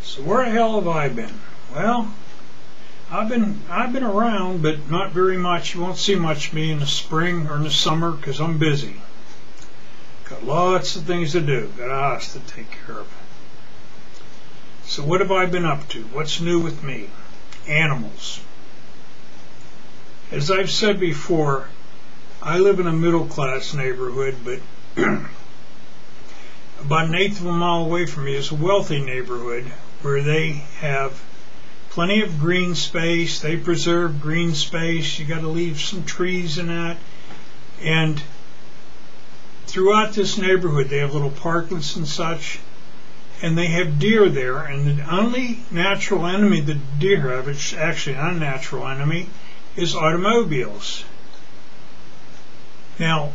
So where the hell have I been? Well, I've been around, but not very much. You won't see much of me in the spring or in the summer because I'm busy. Got lots of things to do. Got a house to take care of. So what have I been up to? What's new with me? Animals. As I've said before, I live in a middle-class neighborhood, but about 1/8 of a mile away from me is a wealthy neighborhood where they have plenty of green space. They preserve green space. You got to leave some trees in that. And throughout this neighborhood, they have little parklets and such. And they have deer there. And the only natural enemy the deer have, it's actually an unnatural enemy, is automobiles. Now,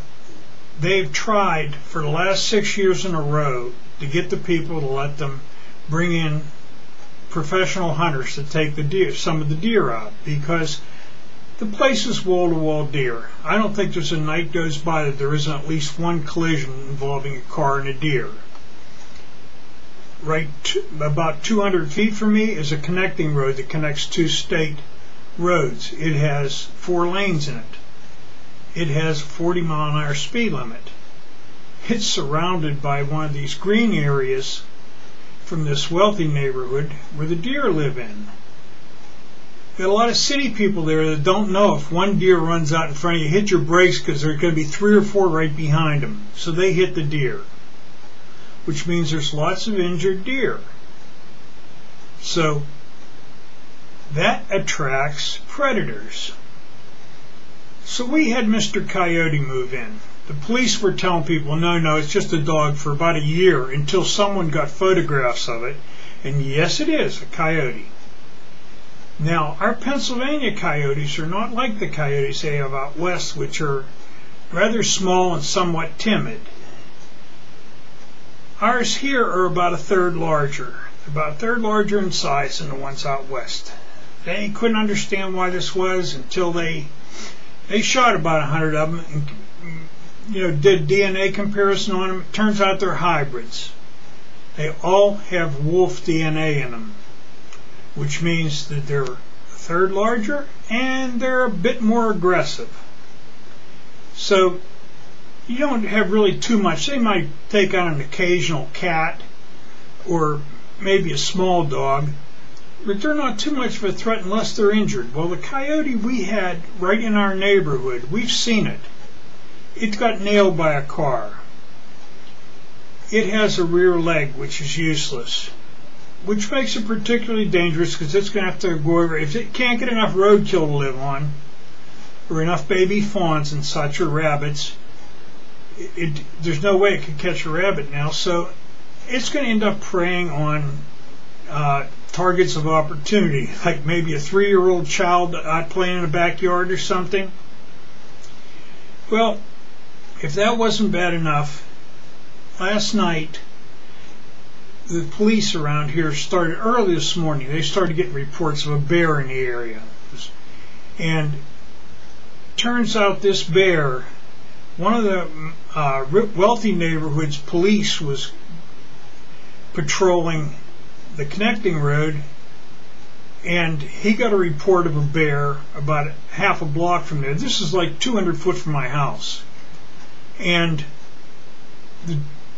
they've tried for the last 6 years in a row to get the people to let them bring in professional hunters to take the deer, some of the deer out, because the place is wall-to-wall deer. I don't think there's a night goes by that there isn't at least one collision involving a car and a deer. Right about 200 feet from me is a connecting road that connects two state roads. It has 4 lanes in it. It has a 40-mile-an-hour speed limit. It's surrounded by one of these green areas from this wealthy neighborhood where the deer live in. Got a lot of city people there that don't know if one deer runs out in front of you, hit your brakes because there are going to be 3 or 4 right behind them. So they hit the deer, which means there's lots of injured deer. So that attracts predators. So we had Mr. Coyote move in. The police were telling people, no, it's just a dog, for about a year until someone got photographs of it. And yes, it is a coyote. Now, our Pennsylvania coyotes are not like the coyotes they have out west, which are rather small and somewhat timid. Ours here are about 1/3 larger. About 1/3 larger in size than the ones out west. They couldn't understand why this was until they shot about 100 of them and did DNA comparison on them. It turns out they're hybrids. They all have wolf DNA in them, which means that they're 1/3 larger and they're a bit more aggressive. So you don't have really too much. They might take on an occasional cat or maybe a small dog, but they're not too much of a threat unless they're injured. Well, the coyote we had right in our neighborhood, we've seen it. It got nailed by a car. It has a rear leg, which is useless, which makes it particularly dangerous because it's going to have to go over. If it can't get enough roadkill to live on, or enough baby fawns and such, or rabbits, there's no way it could catch a rabbit now. So it's going to end up preying on targets of opportunity, like maybe a 3-year-old child out playing in the backyard or something. Well, if that wasn't bad enough, last night the police around here started early this morning. They started getting reports of a bear in the area, and turns out this bear, one of the wealthy neighborhoods police was patrolling the connecting road, and he got a report of a bear about half a block from there. This is like 200 foot from my house. And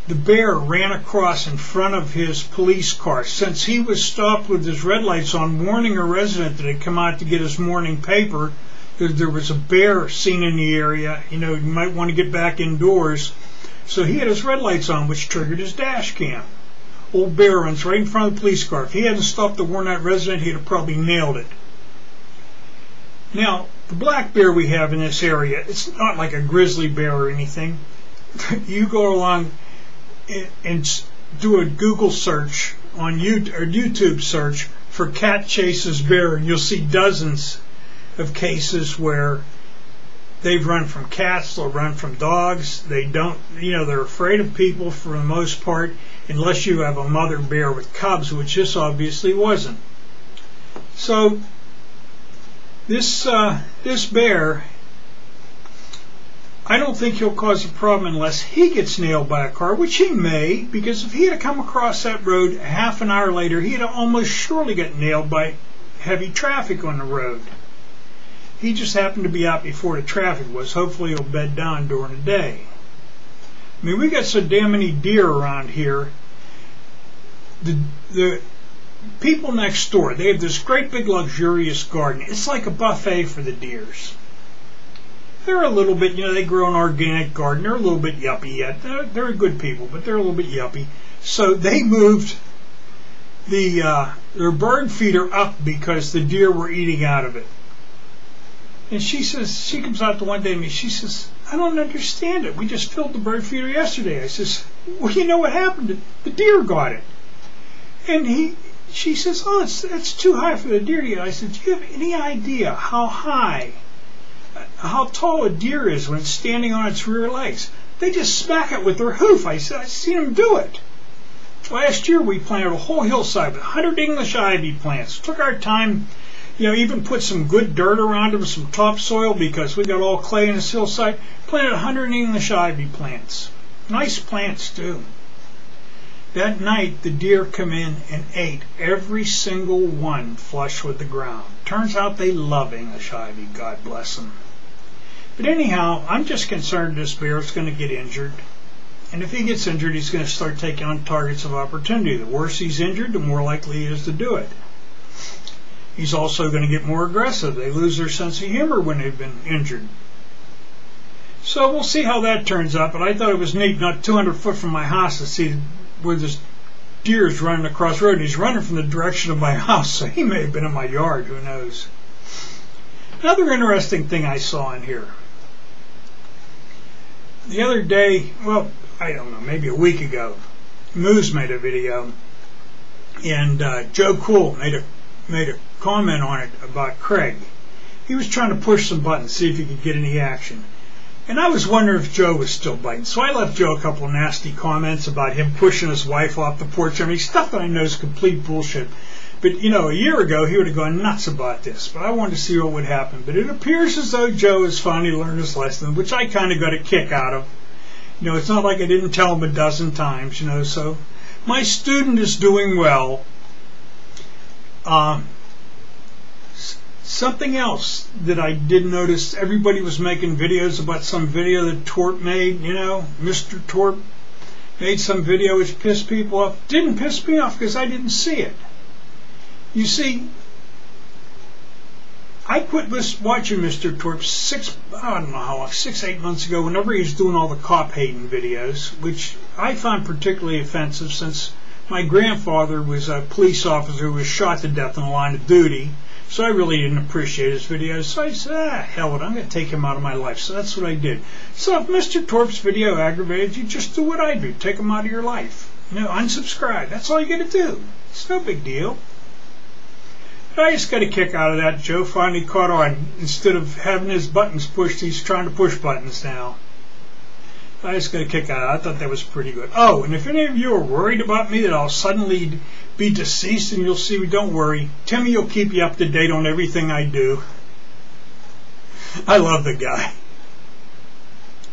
the bear ran across in front of his police car. Since he was stopped with his red lights on, warning a resident that had come out to get his morning paper, there was a bear seen in the area. You might want to get back indoors. So he had his red lights on, which triggered his dash cam. Old bear runs right in front of the police car. If he hadn't stopped the worn out resident, he'd have probably nailed it. Now, the black bear we have in this area, it's not like a grizzly bear or anything. You go along and do a Google search on YouTube search for cat chases bear, and you'll see dozens of cases where they've run from cats, they'll run from dogs. They don't, they're afraid of people for the most part, unless you have a mother bear with cubs, which this obviously wasn't. So this bear I don't think he'll cause a problem unless he gets nailed by a car, which he may, because if he had come across that road half an hour later, he'd almost surely get nailed by heavy traffic on the road. He just happened to be out before the traffic was. Hopefully he'll bed down during the day. I mean, we got so damn many deer around here. The people next door, they have this great big luxurious garden. It's like a buffet for the deers. They're a little bit, they grow an organic garden. They're a little bit yuppie yet. They're good people, but they're a little bit yuppie. So they moved their bird feeder up because the deer were eating out of it. And she comes out to one day to me, she says, I don't understand it. We just filled the bird feeder yesterday. I says, well, you know what happened? The deer got it. And she says, oh, it's too high for the deer to eat. I said, do you have any idea how tall a deer is when it's standing on its rear legs? They just smack it with their hoof. I said, I've seen them do it. Last year we planted a whole hillside with 100 English ivy plants. Took our time, even put some good dirt around them, some topsoil, because we got all clay in this hillside. Planted 100 English ivy plants. Nice plants too. That night the deer come in and ate every single one flush with the ground. Turns out they love English ivy, God bless them. But anyhow, I'm just concerned this bear's going to get injured. And if he gets injured, he's going to start taking on targets of opportunity. The worse he's injured, the more likely he is to do it. He's also going to get more aggressive. They lose their sense of humor when they've been injured. So we'll see how that turns out. But I thought it was neat, not 200 foot from my house, to see where this deer is running across the road. He's running from the direction of my house, so he may have been in my yard. Who knows? Another interesting thing I saw in here. The other day, well, I don't know, maybe a week ago, Moose made a video, and Joe Cool made a comment on it about Craig. He was trying to push some buttons, see if he could get any action. And I was wondering if Joe was still biting. So I left Joe a couple of nasty comments about him pushing his wife off the porch. I mean, stuff that I know is complete bullshit. But, a year ago, he would have gone nuts about this. But I wanted to see what would happen. But it appears as though Joe has finally learned his lesson, which I kind of got a kick out of. It's not like I didn't tell him a dozen times, so my student is doing well. Something else that I did notice, everybody was making videos about some video that Torp made, Mr. Torp made some video which pissed people off. Didn't piss me off because I didn't see it. You see, I quit watching Mr. Torp 6-8 months ago, whenever he was doing all the cop-hating videos, which I found particularly offensive since my grandfather was a police officer who was shot to death in the line of duty. So I really didn't appreciate his videos. So I said, hell with it, I'm going to take him out of my life. So that's what I did. So if Mr. Torp's video aggravated you, just do what I do. Take him out of your life. Unsubscribe. That's all you got to do. It's no big deal. But I just got a kick out of that. Joe finally caught on. Instead of having his buttons pushed, he's trying to push buttons now. I just got a kick out of it. I thought that was pretty good. Oh, and if any of you are worried about me that I'll suddenly be deceased, and you'll see me, don't worry. Timmy will keep you up to date on everything I do. I love the guy.